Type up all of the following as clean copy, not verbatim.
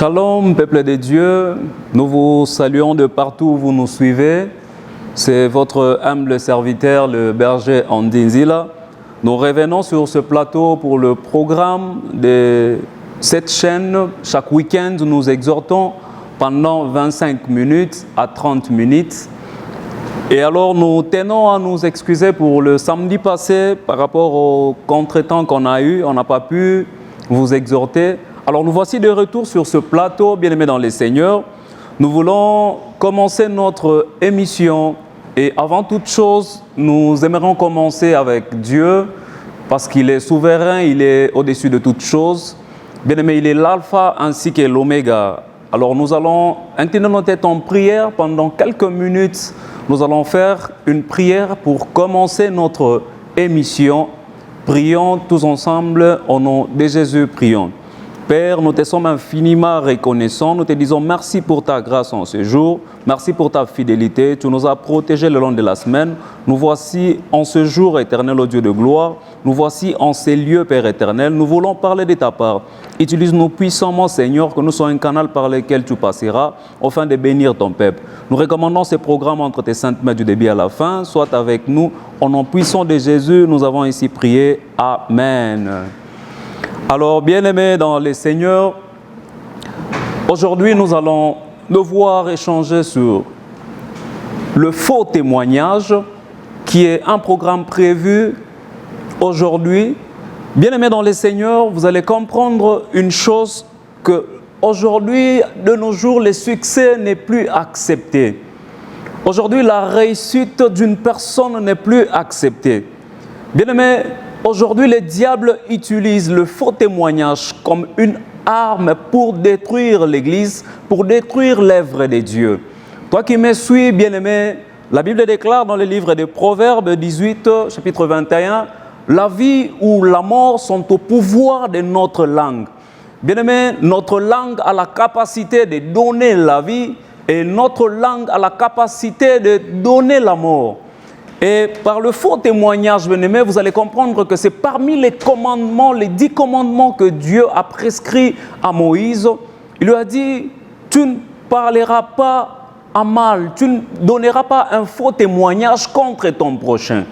Shalom, peuple de Dieu, nous vous saluons de partout où vous nous suivez. C'est votre humble serviteur, le berger Andinzila. Nous revenons sur ce plateau pour le programme de cette chaîne. Chaque week-end, nous exhortons pendant 25 minutes à 30 minutes. Et alors, nous tenons à nous excuser pour le samedi passé par rapport au contretemps qu'on a eu. On n'a pas pu vous exhorter. Alors nous voici de retour sur ce plateau, bien-aimés dans les Seigneurs. Nous voulons commencer notre émission et avant toute chose, nous aimerions commencer avec Dieu parce qu'il est souverain, il est au-dessus de toutes choses. Bien-aimés, il est l'alpha ainsi que l'oméga. Alors nous allons incliner nos têtes en prière pendant quelques minutes. Nous allons faire une prière pour commencer notre émission. Prions tous ensemble au nom de Jésus, prions. Père, nous te sommes infiniment reconnaissants. Nous te disons merci pour ta grâce en ce jour. Merci pour ta fidélité. Tu nous as protégés le long de la semaine. Nous voici en ce jour éternel, ô Dieu de gloire. Nous voici en ces lieux, Père éternel. Nous voulons parler de ta part. Utilise-nous puissamment, Seigneur, que nous soyons un canal par lequel tu passeras, afin de bénir ton peuple. Nous recommandons ce programme entre tes saintes mains du début à la fin. Sois avec nous. Au nom puissant de Jésus, nous avons ici prié. Amen. Alors, bien-aimés dans les Seigneurs, aujourd'hui nous allons devoir échanger sur le faux témoignage, qui est un programme prévu aujourd'hui. Bien-aimés dans les Seigneurs, vous allez comprendre une chose, que aujourd'hui, de nos jours, le succès n'est plus accepté. Aujourd'hui, la réussite d'une personne n'est plus acceptée. Bien-aimés, aujourd'hui, le diable utilise le faux témoignage comme une arme pour détruire l'Église, pour détruire l'œuvre de Dieu. Toi qui me suis, bien-aimé, la Bible déclare dans le livre des Proverbes 18, chapitre 21, « La vie ou la mort sont au pouvoir de notre langue. » Bien-aimé, notre langue a la capacité de donner la vie et notre langue a la capacité de donner la mort. Et par le faux témoignage, bien-aimé, vous allez comprendre que c'est parmi les commandements, les 10 commandements que Dieu a prescrits à Moïse. Il lui a dit, tu ne parleras pas à mal, tu ne donneras pas un faux témoignage contre ton prochain.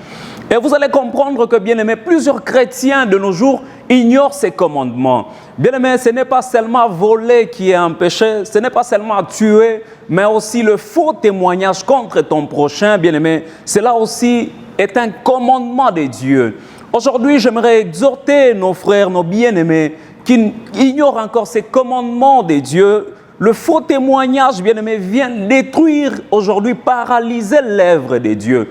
Et vous allez comprendre que, bien-aimé, plusieurs chrétiens de nos jours ignorent ces commandements. Bien-aimé, ce n'est pas seulement voler qui est un péché, ce n'est pas seulement tuer, mais aussi le faux témoignage contre ton prochain, bien-aimé. Cela aussi est un commandement de Dieu. Aujourd'hui, j'aimerais exhorter nos frères, nos bien-aimés, qui ignorent encore ces commandements de Dieu. Le faux témoignage, bien-aimé, vient détruire aujourd'hui, paralyser l'œuvre de Dieu.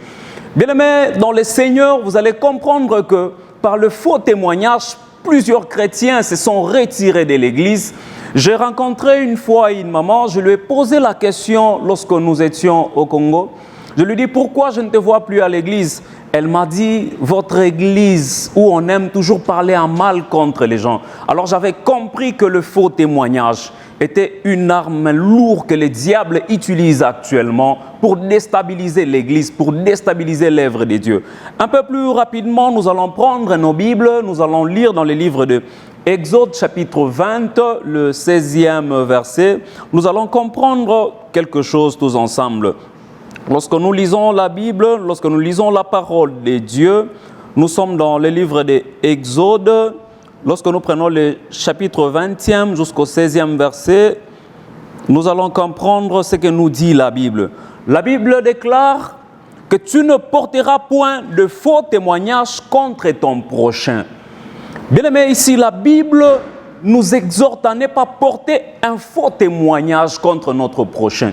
Bien-aimés, dans le Seigneur, vous allez comprendre que par le faux témoignage, plusieurs chrétiens se sont retirés de l'Église. J'ai rencontré une fois une maman, je lui ai posé la question lorsque nous étions au Congo. Je lui ai dit, pourquoi je ne te vois plus à l'Église? Elle m'a dit, votre Église où on aime toujours parler en mal contre les gens. Alors j'avais compris que le faux témoignage était une arme lourde que le diable utilise actuellement pour déstabiliser l'Église, pour déstabiliser l'œuvre de Dieu. Un peu plus rapidement, nous allons prendre nos Bibles, nous allons lire dans le livre de Exode chapitre 20, le 16e verset. Nous allons comprendre quelque chose tous ensemble. Lorsque nous lisons la Bible, lorsque nous lisons la parole de Dieu, nous sommes dans le livre de Exode. Lorsque nous prenons le chapitre 20e jusqu'au 16e verset, nous allons comprendre ce que nous dit la Bible. La Bible déclare que tu ne porteras point de faux témoignages contre ton prochain. Bien-aimé, ici, la Bible nous exhorte à ne pas porter un faux témoignage contre notre prochain.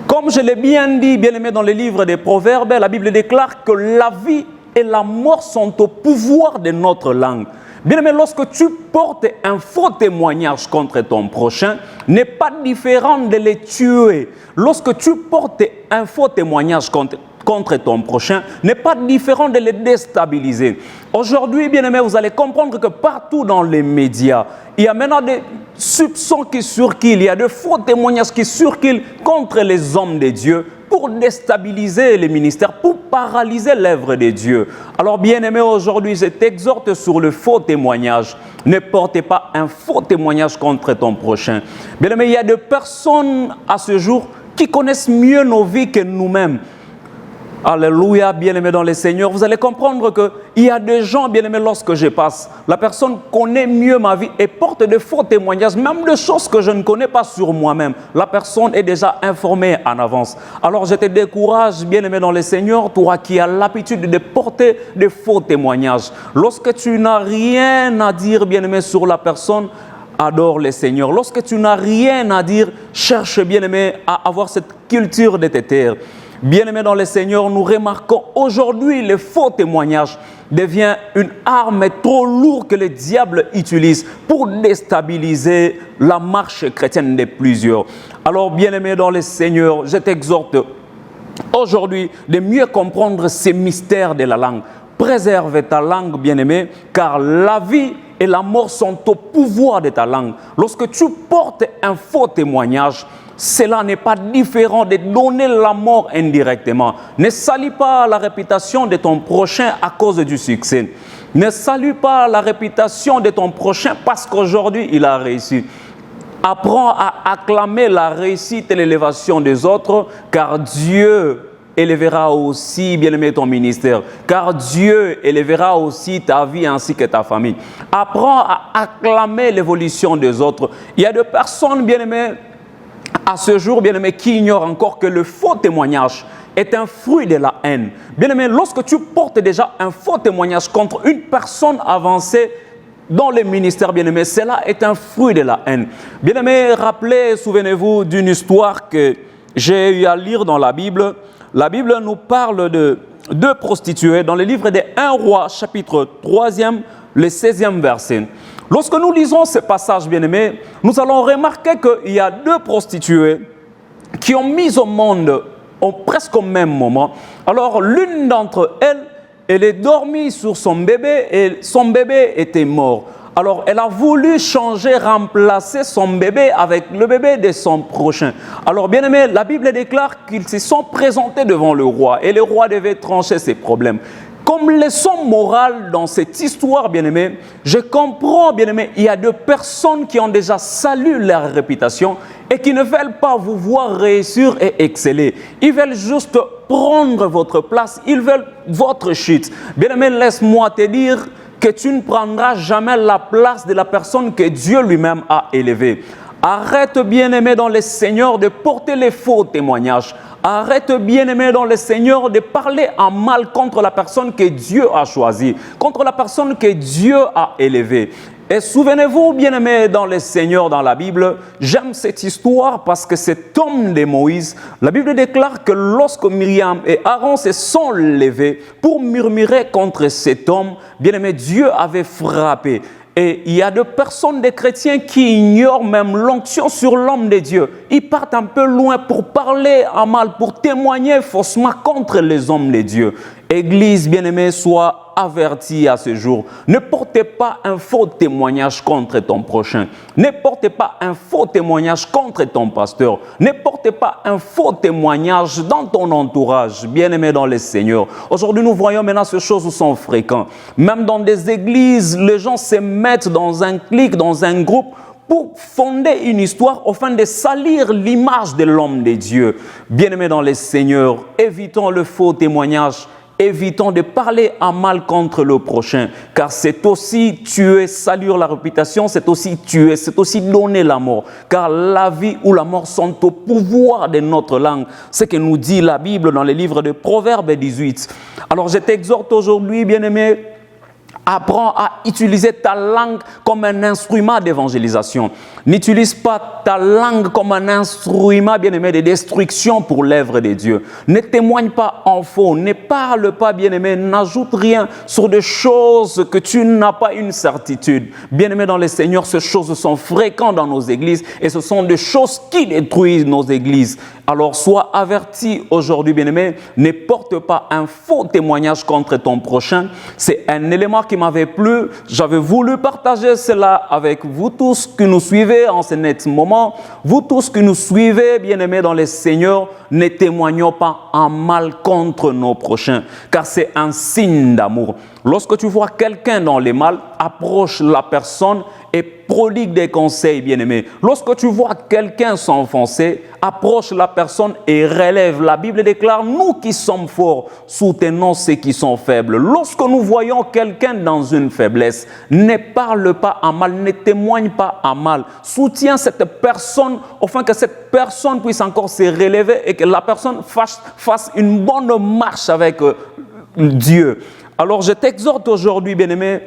Comme je l'ai bien dit, bien-aimé, dans le livre des Proverbes, la Bible déclare que la vie et la mort sont au pouvoir de notre langue. Bien-aimé, lorsque tu portes un faux témoignage contre ton prochain, n'est pas différent de le tuer. Lorsque tu portes un faux témoignage contre ton prochain, n'est pas différent de le déstabiliser. Aujourd'hui, bien-aimé, vous allez comprendre que partout dans les médias, il y a maintenant des soupçons qui circulent, il y a de faux témoignages qui circulent contre les hommes de Dieu pour déstabiliser les ministères, pour paralyser l'œuvre de Dieu. Alors, bien-aimé, aujourd'hui, je t'exhorte sur le faux témoignage. Ne portez pas un faux témoignage contre ton prochain. Bien-aimé, il y a des personnes à ce jour qui connaissent mieux nos vies que nous-mêmes. Alléluia, bien-aimés dans le Seigneur. Vous allez comprendre qu'il y a des gens, bien-aimés, lorsque je passe, la personne connaît mieux ma vie et porte de faux témoignages, même de choses que je ne connais pas sur moi-même. La personne est déjà informée en avance. Alors je te décourage, bien-aimé dans le Seigneur, toi qui as l'habitude de porter de faux témoignages. Lorsque tu n'as rien à dire, bien-aimé, sur la personne, adore le Seigneur. Lorsque tu n'as rien à dire, cherche, bien-aimé, à avoir cette culture de te taire. Bien-aimés dans le Seigneur, nous remarquons aujourd'hui le faux témoignage devient une arme trop lourde que le diable utilise pour déstabiliser la marche chrétienne de plusieurs. Alors, bien-aimés dans le Seigneur, je t'exhorte aujourd'hui de mieux comprendre ces mystères de la langue. Préserve ta langue, bien-aimé, car la vie et la mort sont au pouvoir de ta langue. Lorsque tu portes un faux témoignage, cela n'est pas différent de donner la mort indirectement. Ne salis pas la réputation de ton prochain à cause du succès. Ne salue pas la réputation de ton prochain parce qu'aujourd'hui il a réussi. Apprends à acclamer la réussite et l'élévation des autres, car Dieu élèvera aussi, bien-aimé, ton ministère. Car Dieu élèvera aussi ta vie ainsi que ta famille. Apprends à acclamer l'évolution des autres. Il y a des personnes, bien-aimées, à ce jour, bien-aimé, qui ignore encore que le faux témoignage est un fruit de la haine. Bien-aimé, lorsque tu portes déjà un faux témoignage contre une personne avancée dans le ministère, bien-aimé, cela est un fruit de la haine. Bien-aimé, rappelez, souvenez-vous d'une histoire que j'ai eu à lire dans la Bible. La Bible nous parle de deux prostituées dans le livre des 1 Roi, chapitre 3e, le 16e verset. Lorsque nous lisons ce passage, bien-aimé, nous allons remarquer qu'il y a deux prostituées qui ont mis au monde presque au même moment. Alors, l'une d'entre elles, elle est dormie sur son bébé et son bébé était mort. Alors, elle a voulu changer, remplacer son bébé avec le bébé de son prochain. Alors, bien aimé, la Bible déclare qu'ils se sont présentés devant le roi et le roi devait trancher ses problèmes. Comme leçon morale dans cette histoire, bien-aimé, je comprends, bien-aimé, il y a deux personnes qui ont déjà salué leur réputation et qui ne veulent pas vous voir réussir et exceller. Ils veulent juste prendre votre place, ils veulent votre chute. Bien-aimé, laisse-moi te dire que tu ne prendras jamais la place de la personne que Dieu lui-même a élevée. Arrête, bien-aimé, dans le Seigneur, de porter les faux témoignages. Arrête, bien-aimé, dans le Seigneur, de parler en mal contre la personne que Dieu a choisie, contre la personne que Dieu a élevée. Et souvenez-vous, bien-aimé, dans le Seigneur, dans la Bible, j'aime cette histoire parce que cet homme de Moïse, la Bible déclare que lorsque Myriam et Aaron se sont levés pour murmurer contre cet homme, bien-aimé, Dieu avait frappé. Et il y a des personnes, des chrétiens qui ignorent même l'onction sur l'homme de Dieu. Ils partent un peu loin pour parler en mal, pour témoigner faussement contre les hommes de Dieu. Église bien-aimée, sois avertie à ce jour. Ne portez pas un faux témoignage contre ton prochain. Ne portez pas un faux témoignage contre ton pasteur. Ne portez pas un faux témoignage dans ton entourage, bien-aimé dans le Seigneur. Aujourd'hui, nous voyons maintenant ces choses sont fréquentes. Même dans des églises, les gens se mettent dans un clic, dans un groupe, pour fonder une histoire afin de salir l'image de l'homme de Dieu. Bien-aimés dans le Seigneur, évitons le faux témoignage. Évitons de parler en mal contre le prochain, car c'est aussi tuer, salir la réputation, c'est aussi tuer, c'est aussi donner la mort, car la vie ou la mort sont au pouvoir de notre langue. C'est ce que nous dit la Bible dans le livre de Proverbes 18. Alors je t'exhorte aujourd'hui, bien-aimé, apprends à utiliser ta langue comme un instrument d'évangélisation. N'utilise pas ta langue comme un instrument, bien-aimé, de destruction pour l'œuvre de Dieu. Ne témoigne pas en faux, ne parle pas, bien-aimé, n'ajoute rien sur des choses que tu n'as pas une certitude. Bien-aimé dans le Seigneur, ces choses sont fréquentes dans nos églises et ce sont des choses qui détruisent nos églises. Alors, sois averti aujourd'hui, bien-aimé, ne porte pas un faux témoignage contre ton prochain. C'est un élément qui m'avait plu. J'avais voulu partager cela avec vous tous qui nous suivez en ce net moment. Vous tous qui nous suivez, bien-aimés dans le Seigneur, ne témoignons pas en mal contre nos prochains, car c'est un signe d'amour. Lorsque tu vois quelqu'un dans le mal, approche la personne et prodigue des conseils, bien-aimés. Lorsque tu vois quelqu'un s'enfoncer, approche la personne et relève. La Bible déclare, nous qui sommes forts, soutenons ceux qui sont faibles. Lorsque nous voyons quelqu'un dans une faiblesse, ne parle pas en mal, ne témoigne pas en mal. Soutiens cette personne, afin que cette personne puisse encore se relever et que la personne fasse une bonne marche avec Dieu. Alors je t'exhorte aujourd'hui, bien-aimé,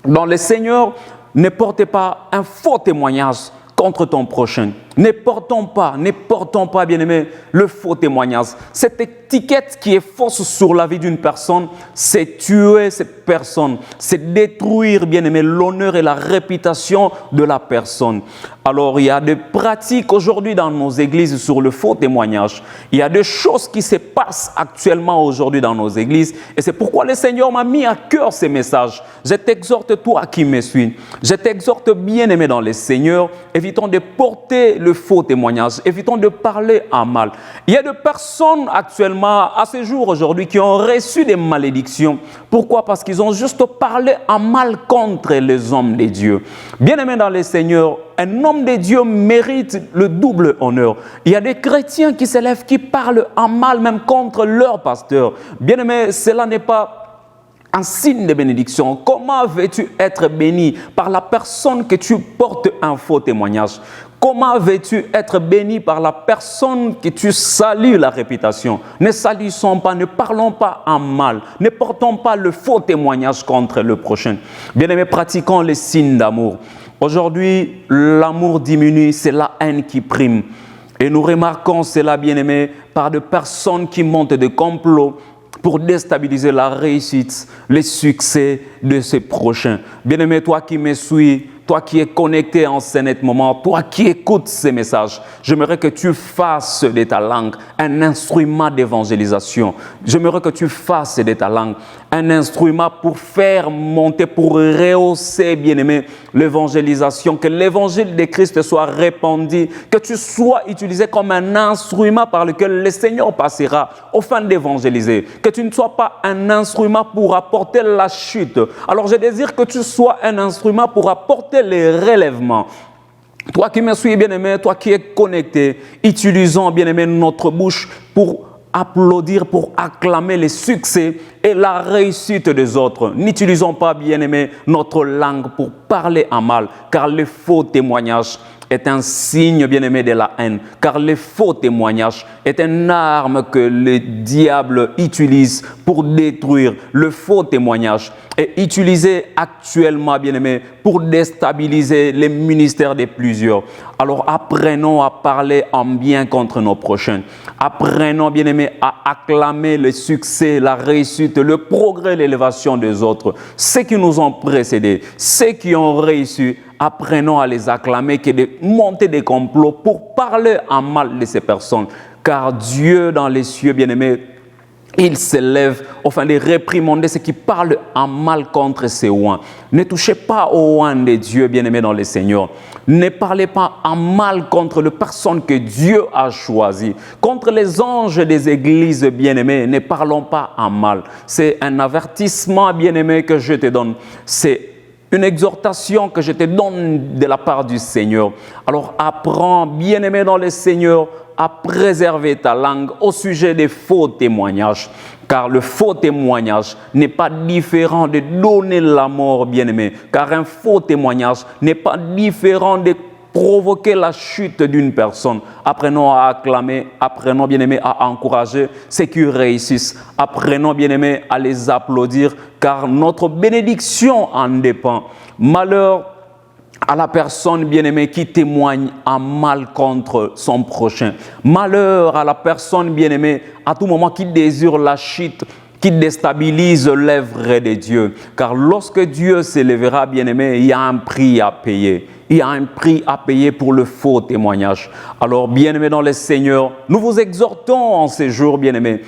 dans le Seigneur, ne portez pas un faux témoignage contre ton prochain. Ne portons pas, bien-aimé, le faux témoignage. Cette étiquette qui est fausse sur la vie d'une personne, c'est tuer cette personne, c'est détruire, bien-aimé, l'honneur et la réputation de la personne. Alors, il y a des pratiques aujourd'hui dans nos églises sur le faux témoignage. Il y a des choses qui se passent actuellement aujourd'hui dans nos églises et c'est pourquoi le Seigneur m'a mis à cœur ces messages. Je t'exhorte, toi qui me suis, je t'exhorte, bien-aimé dans le Seigneur, évitons de porter le faux témoignage, évitons de parler en mal. Il y a des personnes actuellement, à ce jour aujourd'hui, qui ont reçu des malédictions. Pourquoi? Parce qu'ils ont juste parlé en mal contre les hommes de Dieu. Bien-aimé dans le Seigneur, un homme de Dieu mérite le double honneur. Il y a des chrétiens qui s'élèvent, qui parlent en mal même contre leur pasteur. Bien-aimé, cela n'est pas un signe de bénédiction. Comment veux-tu être béni par la personne que tu portes un faux témoignage? Comment veux-tu être béni par la personne que tu salues la réputation? Ne salissons pas, ne parlons pas en mal, ne portons pas le faux témoignage contre le prochain. Bien-aimés, pratiquons les signes d'amour. Aujourd'hui, l'amour diminue, c'est la haine qui prime. Et nous remarquons cela, bien-aimés, par des personnes qui montent des complots pour déstabiliser la réussite, le succès de ses prochains. Bien-aimé, toi qui me suis, toi qui es connecté en ce net moment, toi qui écoutes ces messages, j'aimerais que tu fasses de ta langue un instrument d'évangélisation. J'aimerais que tu fasses de ta langue un instrument pour faire monter, pour rehausser, bien-aimé, l'évangélisation, que l'évangile de Christ soit répandu, que tu sois utilisé comme un instrument par lequel le Seigneur passera au fin d'évangéliser, que tu ne sois pas un instrument pour apporter la chute. Alors je désire que tu sois un instrument pour apporter les relèvements. Toi qui me suis, bien-aimé, toi qui es connecté, utilisons, bien-aimé, notre bouche pour applaudir, pour acclamer les succès et la réussite des autres. N'utilisons pas, bien-aimé, notre langue pour parler en mal, car le faux témoignage est un signe, bien-aimé, de la haine, car le faux témoignage est une arme que le diable utilise pour détruire. Le faux témoignage est utilisé actuellement, bien-aimé, pour déstabiliser les ministères de plusieurs. Alors apprenons à parler en bien contre nos prochains. Apprenons, bien-aimé, à acclamer le succès, la réussite, le progrès, l'élévation des autres. Ceux qui nous ont précédés, ceux qui ont réussi, apprenons à les acclamer que de monter des complots pour parler en mal de ces personnes. Car Dieu dans les cieux, bien-aimés, il s'élève afin de réprimander ceux qui parlent en mal contre ses oins. Ne touchez pas aux oins de Dieu, bien-aimés dans le Seigneur. Ne parlez pas en mal contre les personnes que Dieu a choisies. Contre les anges des églises, bien-aimés, ne parlons pas en mal. C'est un avertissement, bien-aimé, que je te donne. C'est une exhortation que je te donne de la part du Seigneur. Alors apprends, bien-aimé dans le Seigneur, à préserver ta langue au sujet des faux témoignages. Car le faux témoignage n'est pas différent de donner la mort, bien-aimé. Car un faux témoignage n'est pas différent de provoquer la chute d'une personne. Apprenons à acclamer, apprenons, bien-aimés, à encourager ceux qui réussissent. Apprenons, bien-aimés, à les applaudir, car notre bénédiction en dépend. Malheur à la personne, bien-aimée, qui témoigne en mal contre son prochain. Malheur à la personne, bien-aimée, à tout moment qui désire la chute, qui déstabilise l'œuvre de Dieu. Car lorsque Dieu s'élèvera, bien-aimé, il y a un prix à payer. Il y a un prix à payer pour le faux témoignage. Alors, bien-aimés dans le Seigneur, nous vous exhortons en ces jours, bien-aimés.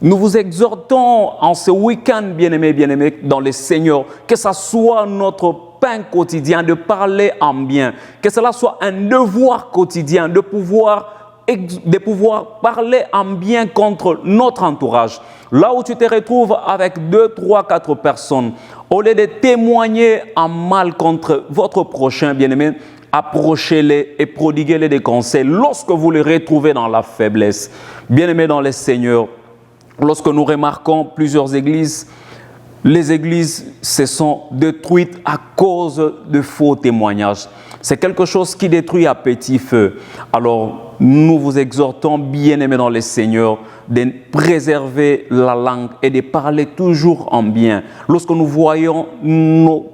Nous vous exhortons en ce week-end, bien-aimés, dans le Seigneur, que ça soit notre pain quotidien de parler en bien, que cela soit un devoir quotidien de pouvoir de pouvoir parler en bien contre notre entourage. Là où tu te retrouves avec 2, 3, 4 personnes, au lieu de témoigner en mal contre votre prochain bien-aimé, approchez-les et prodiguez-les des conseils lorsque vous les retrouvez dans la faiblesse. Bien-aimés dans le Seigneur, lorsque nous remarquons plusieurs églises, les églises se sont détruites à cause de faux témoignages. C'est quelque chose qui détruit à petit feu. Alors, nous vous exhortons, bien-aimés dans le Seigneur, de préserver la langue et de parler toujours en bien. Lorsque nous voyons nos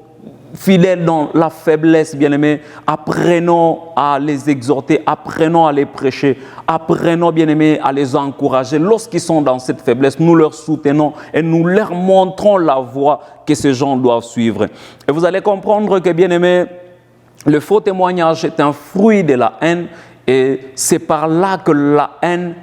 fidèles dans la faiblesse, bien-aimés, apprenons à les exhorter, apprenons à les prêcher, apprenons, bien-aimés, à les encourager. Lorsqu'ils sont dans cette faiblesse, nous leur soutenons et nous leur montrons la voie que ces gens doivent suivre. Et vous allez comprendre que, bien-aimés, le faux témoignage est un fruit de la haine et c'est par là que la haine,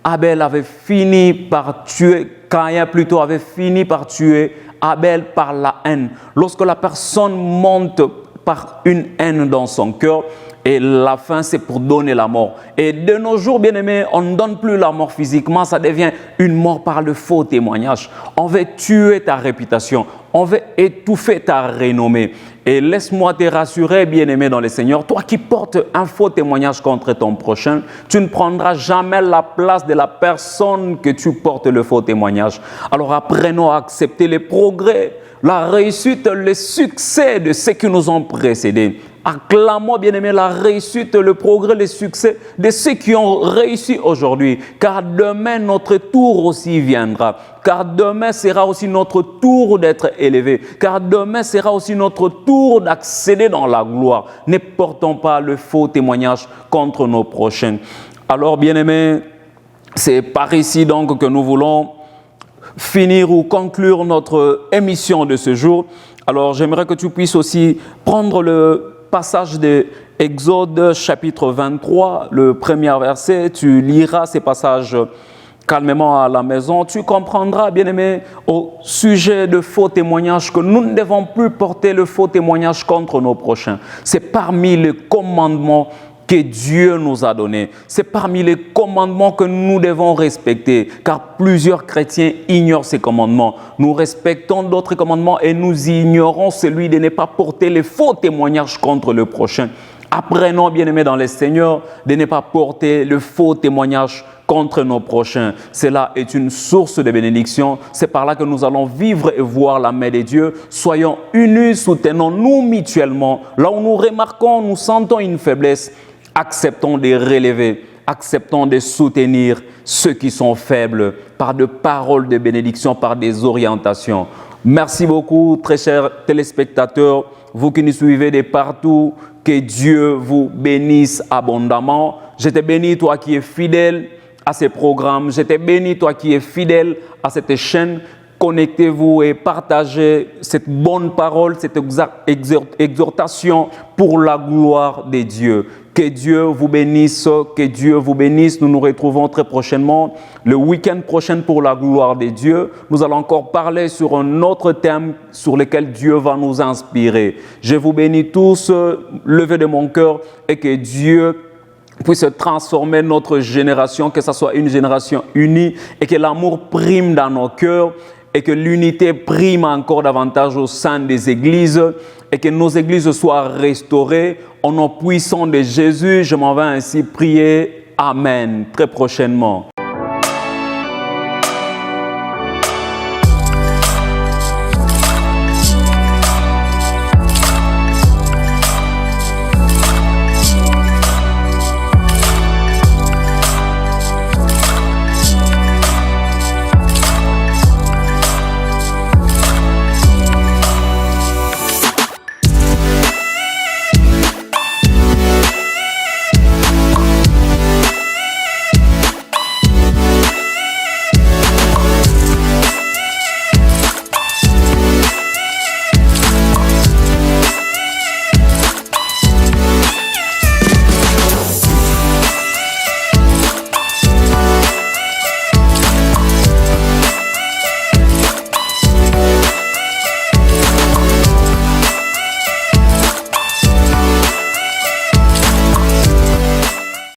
Abel avait fini par tuer, Caïn plutôt avait fini par tuer Abel par la haine. Lorsque la personne monte par une haine dans son cœur, et la fin, c'est pour donner la mort. Et de nos jours, bien-aimés, on ne donne plus la mort physiquement, ça devient une mort par le faux témoignage. On veut tuer ta réputation, on veut étouffer ta renommée. Et laisse-moi te rassurer, bien-aimé dans le Seigneur, toi qui portes un faux témoignage contre ton prochain, tu ne prendras jamais la place de la personne que tu portes le faux témoignage. Alors apprenons à accepter les progrès, la réussite, le succès de ceux qui nous ont précédés. Acclamons, bien-aimés, la réussite, le progrès, le succès de ceux qui ont réussi aujourd'hui. Car demain, notre tour aussi viendra. Car demain sera aussi notre tour d'être élevé. Car demain sera aussi notre tour d'accéder dans la gloire. Ne portons pas le faux témoignage contre nos prochains. Alors, bien-aimés, c'est par ici donc que nous voulons finir ou conclure notre émission de ce jour. Alors, j'aimerais que tu puisses aussi prendre le passage de Exode chapitre 23, le premier verset. Tu liras ces passages calmement à la maison. Tu comprendras, bien-aimé, au sujet de faux témoignages, que nous ne devons plus porter le faux témoignage contre nos prochains. C'est parmi les commandements que Dieu nous a donné. C'est parmi les commandements que nous devons respecter, car plusieurs chrétiens ignorent ces commandements. Nous respectons d'autres commandements et nous ignorons celui de ne pas porter les faux témoignages contre le prochain. Apprenons, bien-aimés dans le Seigneur, de ne pas porter le faux témoignage contre nos prochains. Cela est une source de bénédiction. C'est par là que nous allons vivre et voir la main de Dieu. Soyons unis, soutenons-nous mutuellement. Là où nous remarquons, nous sentons une faiblesse, acceptons de relever, acceptons de soutenir ceux qui sont faibles par de paroles de bénédiction, par des orientations. Merci beaucoup, très chers téléspectateurs, vous qui nous suivez de partout, que Dieu vous bénisse abondamment. Je te bénis, toi qui es fidèle à ces programmes. Je te bénis, toi qui es fidèle à cette chaîne. Connectez-vous et partagez cette bonne parole, cette exhortation pour la gloire de Dieu. Que Dieu vous bénisse, que Dieu vous bénisse. Nous nous retrouvons très prochainement, le week-end prochain pour la gloire de Dieu. Nous allons encore parler sur un autre thème sur lequel Dieu va nous inspirer. Je vous bénis tous, levez de mon cœur, et que Dieu puisse transformer notre génération, que ce soit une génération unie et que l'amour prime dans nos cœurs et que l'unité prime encore davantage au sein des églises et que nos églises soient restaurées au nom puissant de Jésus. Je m'en vais ainsi prier. Amen. Très prochainement.